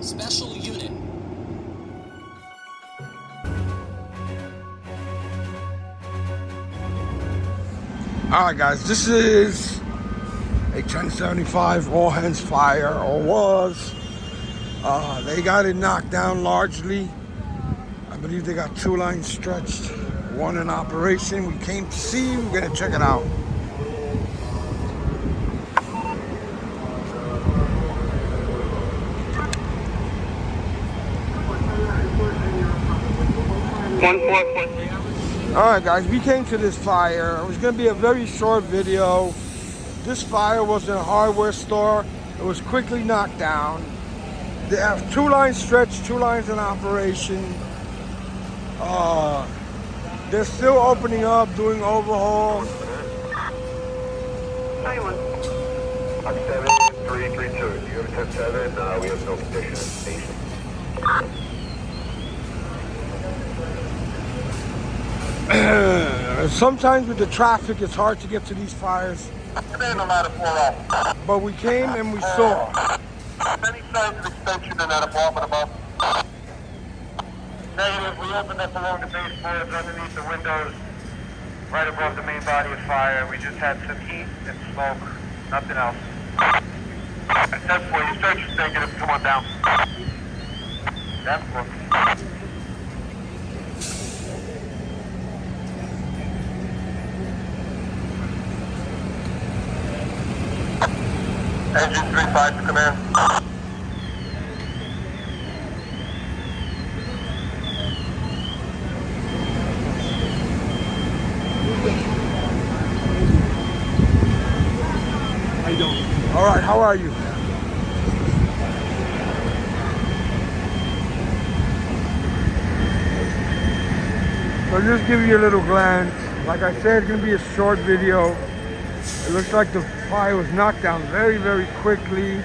Special unit. Alright guys, this is a 1075 all hands fire, or was. They got it knocked down largely. I believe they got 2 lines stretched, 1 in operation. We came to see, we're gonna check it out. Alright guys, we came to this fire. It was going to be a very short video. This fire was in a hardware store. It was quickly knocked down. They have 2 lines stretched, 2 lines in operation. They're still opening up, doing overhaul. 7332. You have 10-7. We have no condition at the station. Sometimes with the traffic, it's hard to get to these fires. But we came and we saw. Any signs of extension in that apartment above? Negative. We opened up along the baseboards underneath the windows, right above the main body of fire. We just had some heat and smoke. Nothing else. At 10-4, you search is negative. Come on down. 10-4. Engine 3-5 to command. How you doing? All right, how are you? So I'll just give you a little glance. Like I said, it's going to be a short video. It looks like the fire was knocked down very, very quickly.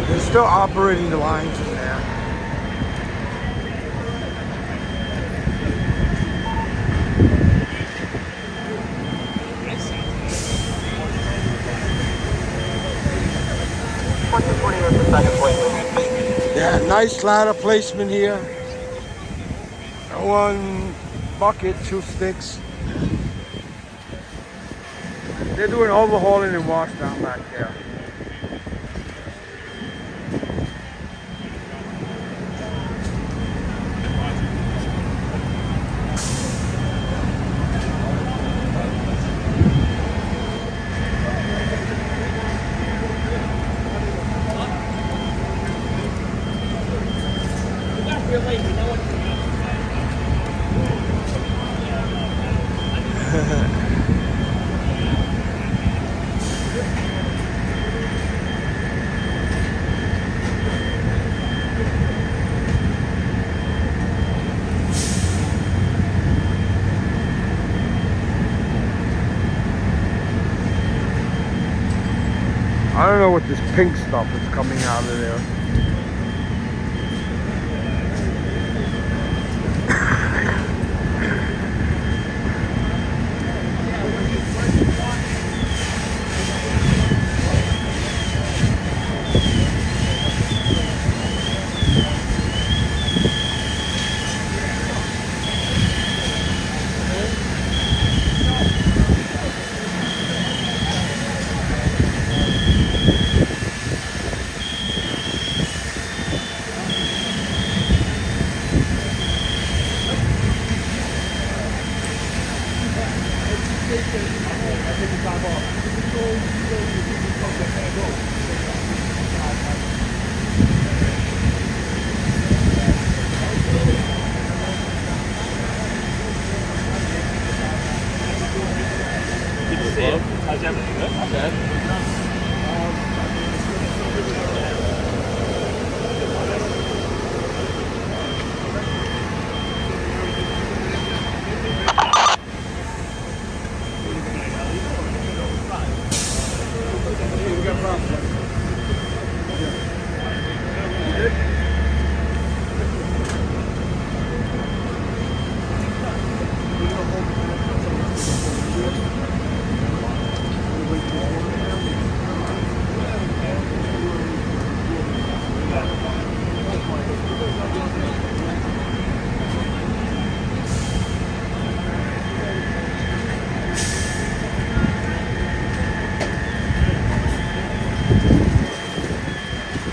They're still operating the lines in there. Yeah, nice ladder placement here. 1 bucket, 2 sticks. They're doing overhauling and wash down back there. I don't know what this pink stuff is coming out of there. Good to see you. How's everything? Good? Not bad.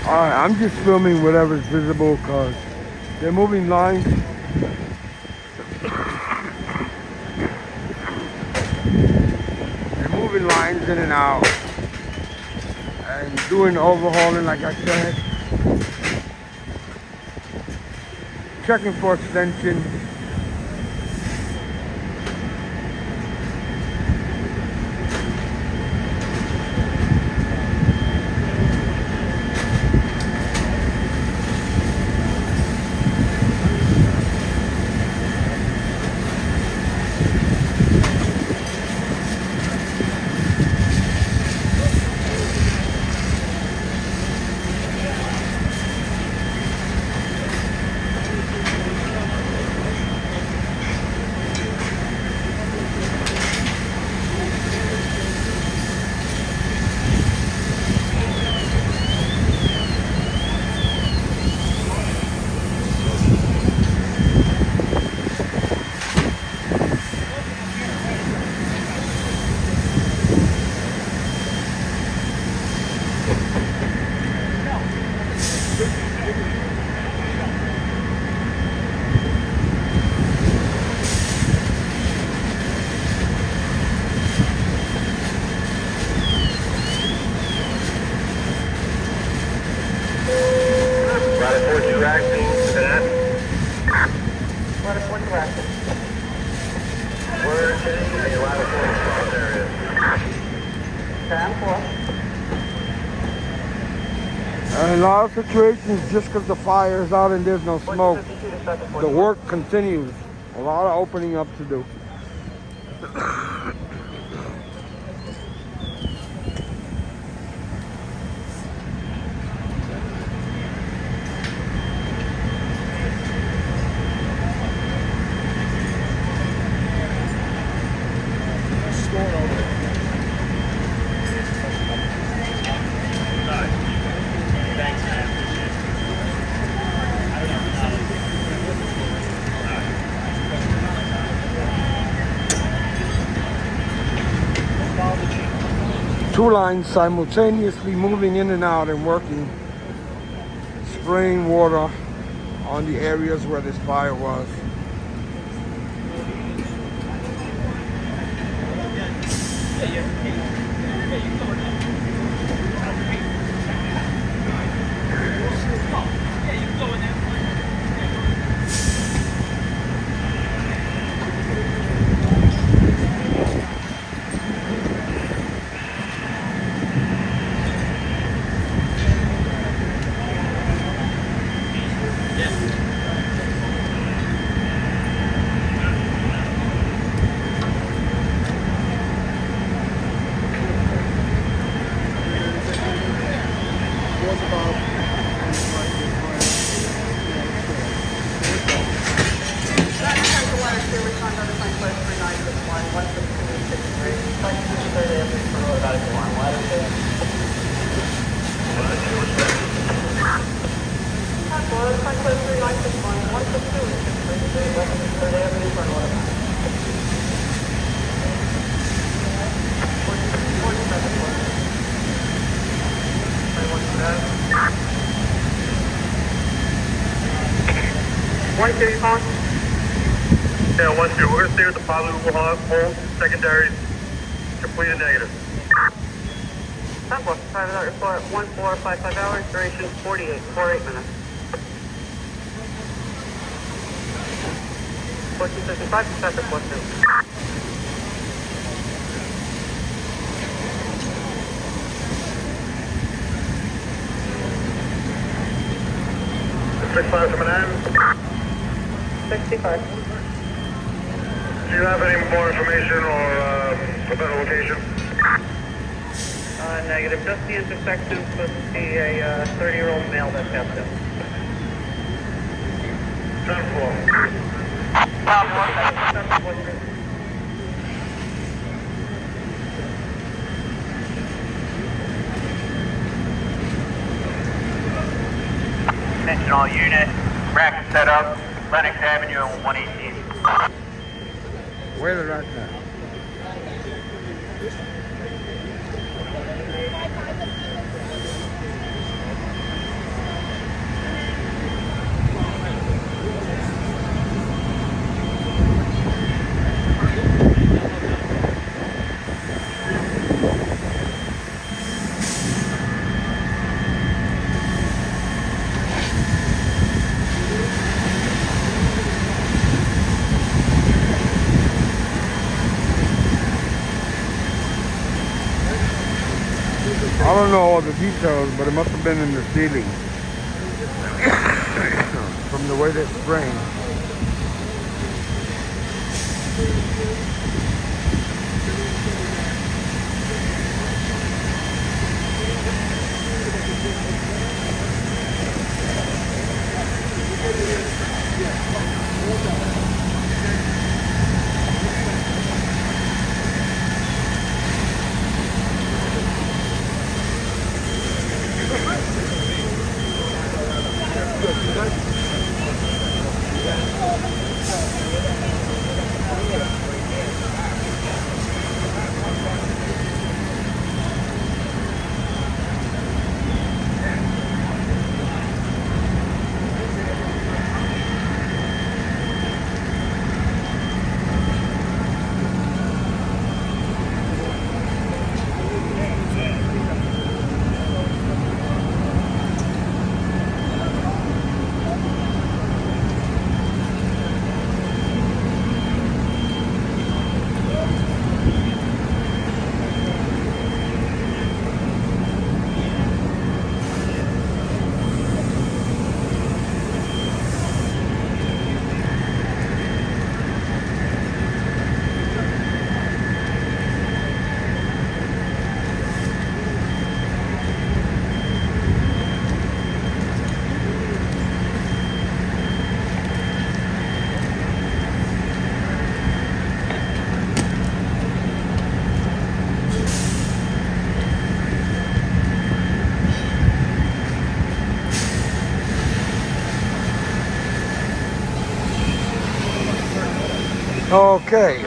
Alright, I'm just filming whatever's visible because they're moving lines. They're moving lines in and out and doing overhauling, like I said. Checking for extension. In a lot of situations, just because the fire is out and there's no smoke, the work continues. A lot of opening up to do. Two lines simultaneously moving in and out and working, spraying water on the areas where this fire was. Yeah, 1-2. We're gonna stay with the positive hold. Secondaries Completed negative. Southwest, private out report, 1455 hours, duration 48 minutes. 1455, traffic report 2. 65 to Manhattan. 65. Do you have any more information or a better location? Negative. Just the intersection, supposed to be a 30-year-old male that passed out. 10-4. Attention all unit, rack is set up, Lenox Avenue and 118. Where the rack at? I don't know all the details, but it must have been in the ceiling from the way that spraying. Okay.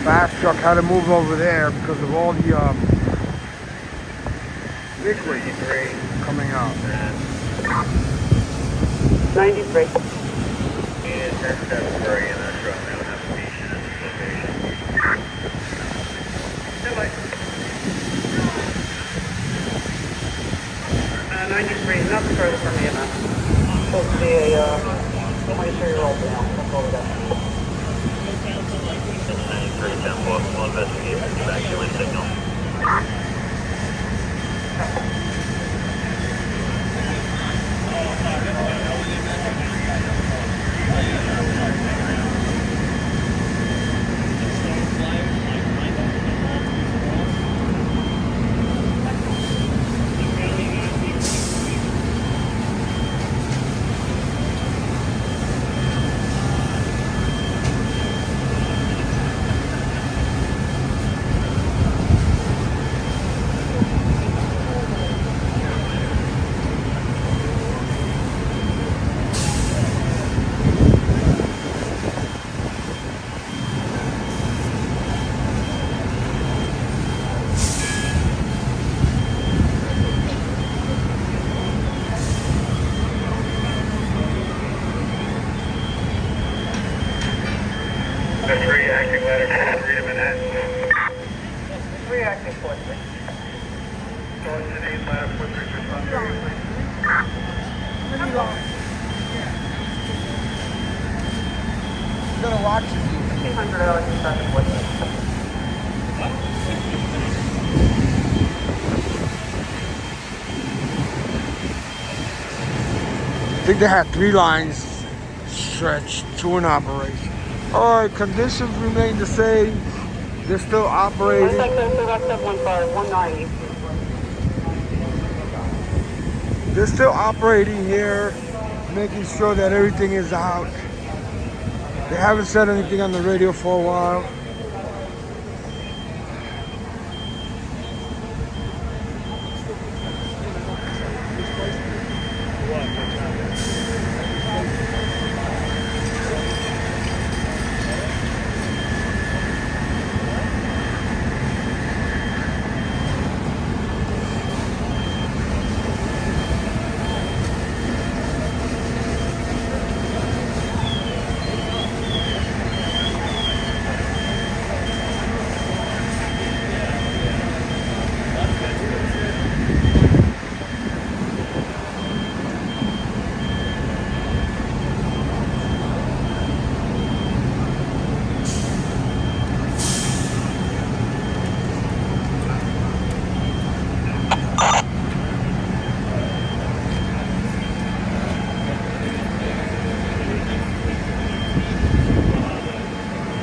Fast truck had to move over there because of all the liquid coming out. 93. And that's very in that truck. They don't have to be in this location. Goodbye. 93, nothing further from me enough. Supposed to be a 23-year-old male. That's all we got. 10-4, we'll investigate. Evacuate signal. think they had 3 lines stretched, 2 in operation. All right, conditions remain the same. They're still operating. They're still operating here, making sure that everything is out. They haven't said anything on the radio for a while.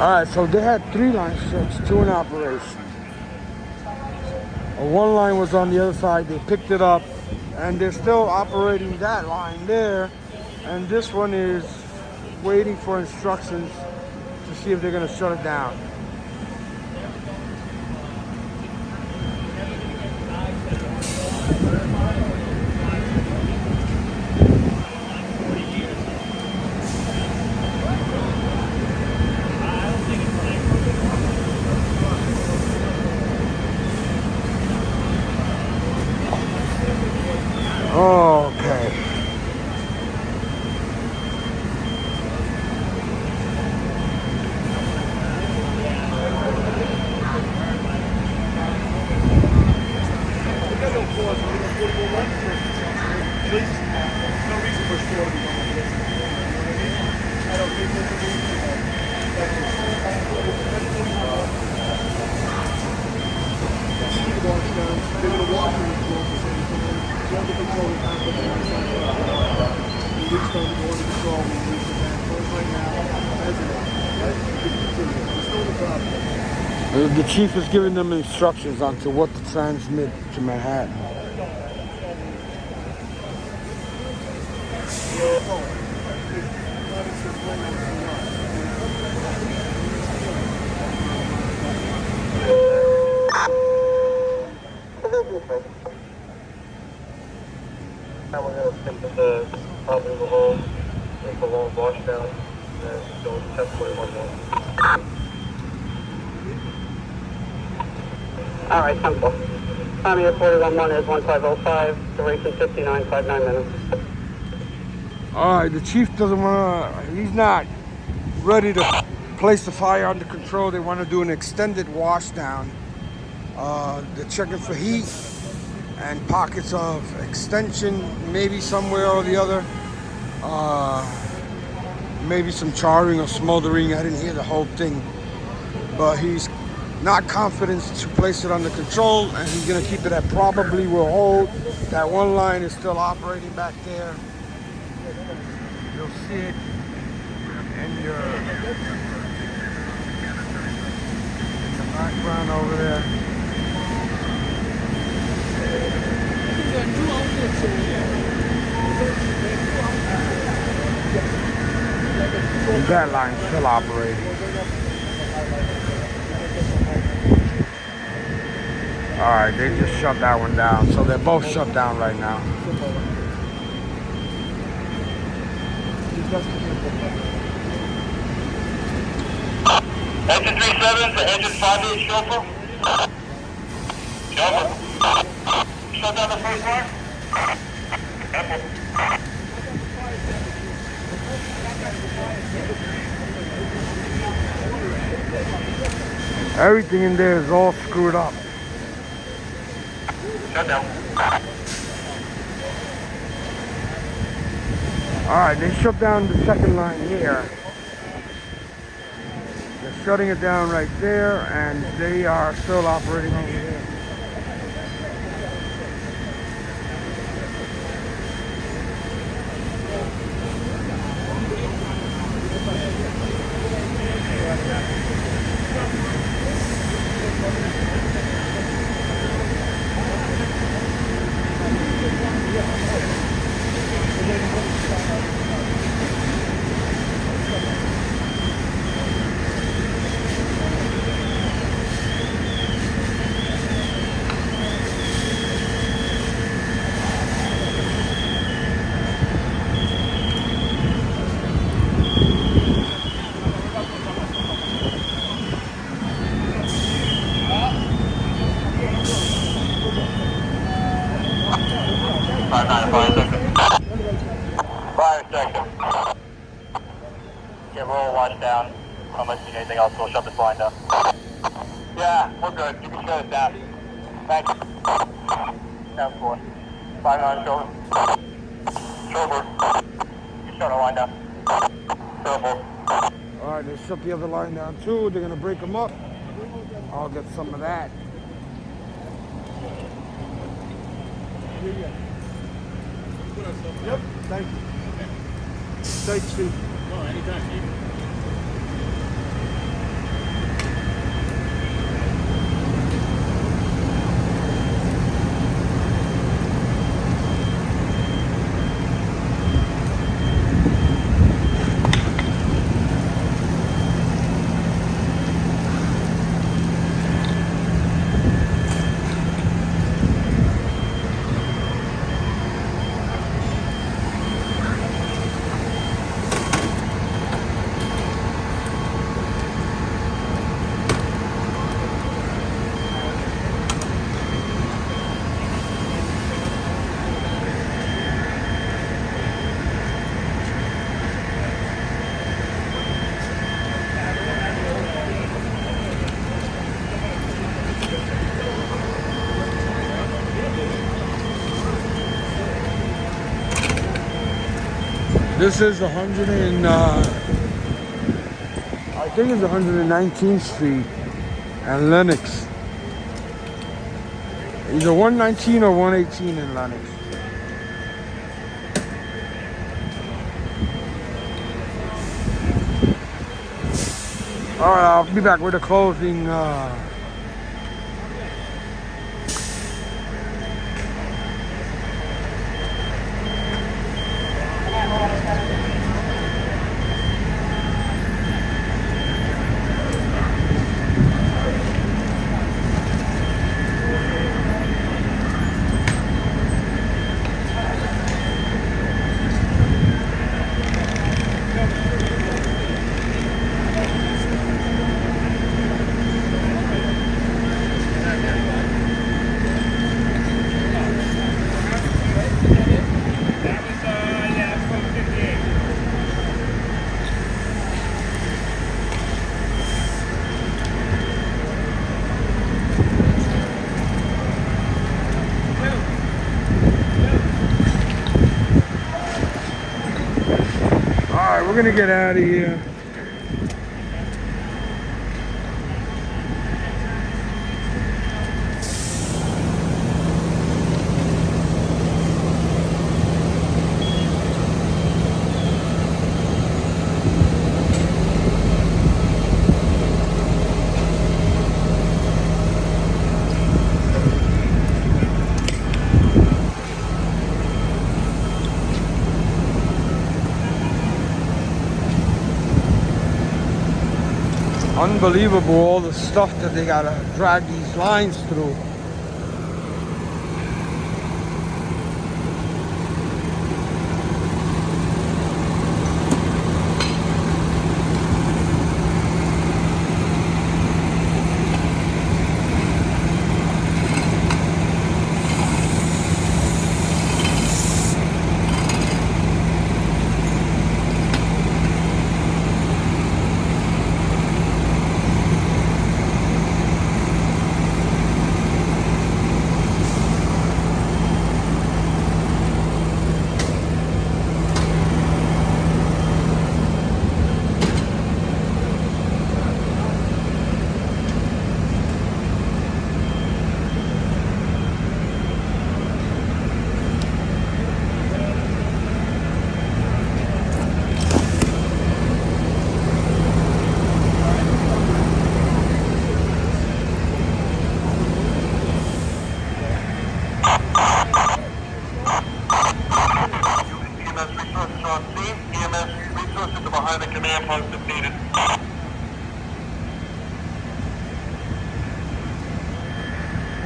All right, so they had 3 line stretched, 2 in operation. 1 line was on the other side. They picked it up, and they're still operating that line there. And this one is waiting for instructions to see if they're going to shut it down. Okay. The chief is giving them instructions on to what to transmit to Manhattan. Now we're going to skip the Overhaul, make a long wash down, and go to 10.11. All right, simple. Time here 411 is 1505, duration 59.59 minutes. All right, the chief doesn't want to, he's not ready to place the fire under control. They want to do an extended wash down. They're checking for heat and pockets of extension, maybe somewhere or the other. Maybe some charring or smoldering. I didn't hear the whole thing, but he's not confident to place it under control, and he's going to keep it at probably will hold. That 1 line is still operating back there. You'll see it in the background over there. That line's still operating. All right, they just shut that one down. So they're both shut down right now. Engine 37 to engine 58 chauffeur. Chauffeur. Shut down the first line. Everything in there is all screwed up. Shut down. All right, they shut down the second line here. They're shutting it down right there, and they are still operating over here. touchdown. Unless you need anything else, we'll shut this line down. Yeah, we're good. You can shut it down. Thanks. 10-4. 5-9, shoulder. Shoulder. You shut our line down. 0-4. All right, they shut the other line down too. They're gonna break them up. I'll get some of that. Yep. Thank you. Thanks, Steve. No, anytime, Steve. This is 119th Street and Lenox. Either 119 or 118 in Lenox. All right, I'll be back with the closing. We're gonna get out of here. Unbelievable, all the stuff that they gotta drag these lines through.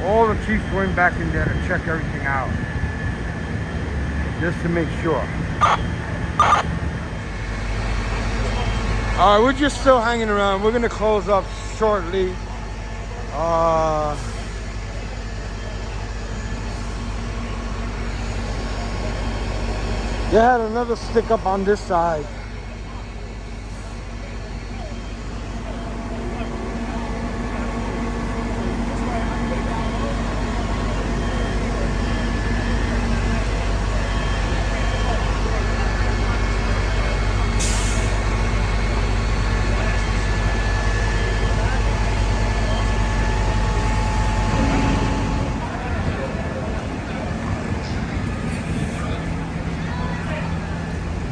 All the chiefs went back in there to check everything out, just to make sure. All right, we're just still hanging around. We're gonna close up shortly. They had another stick up on this side.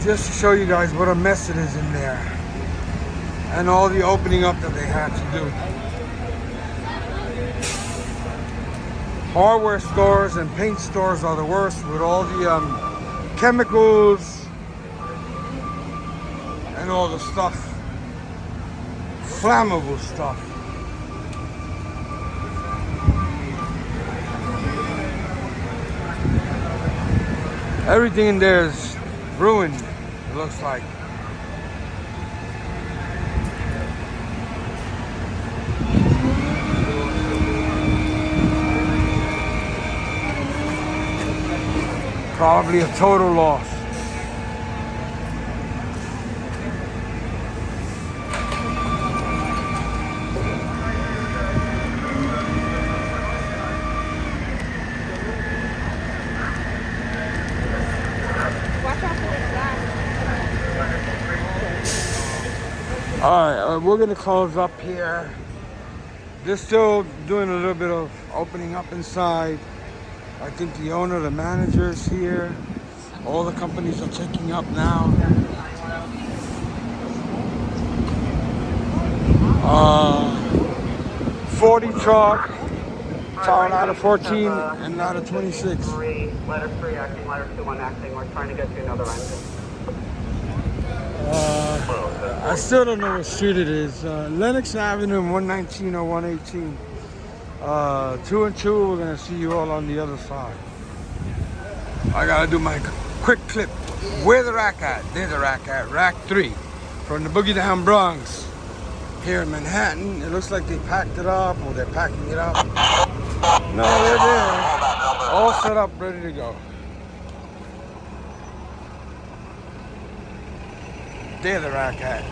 just to show you guys what a mess it is in there. And all the opening up that they had to do. Hardware stores and paint stores are the worst with all the chemicals and all the stuff. Flammable stuff. Everything in there is ruined, it looks like. Probably a total loss. Alright, we're gonna close up here. They're still doing a little bit of opening up inside. I think the owner, the manager is here. All the companies are taking up now. 40 truck, towing out of 14 and out of 26. Letter 3 acting, letter 2 acting. We're trying to get you another engine. I still don't know what street it is. Lenox Avenue, 119 or 118. 2 and 2, we're gonna see you all on the other side. I gotta do my quick clip. Where the rack at? There's the rack at. Rack 3 from the Boogie Down Bronx here in Manhattan. It looks like they packed it up or they're packing it up. No, they're there. All set up, ready to go. There the rack at.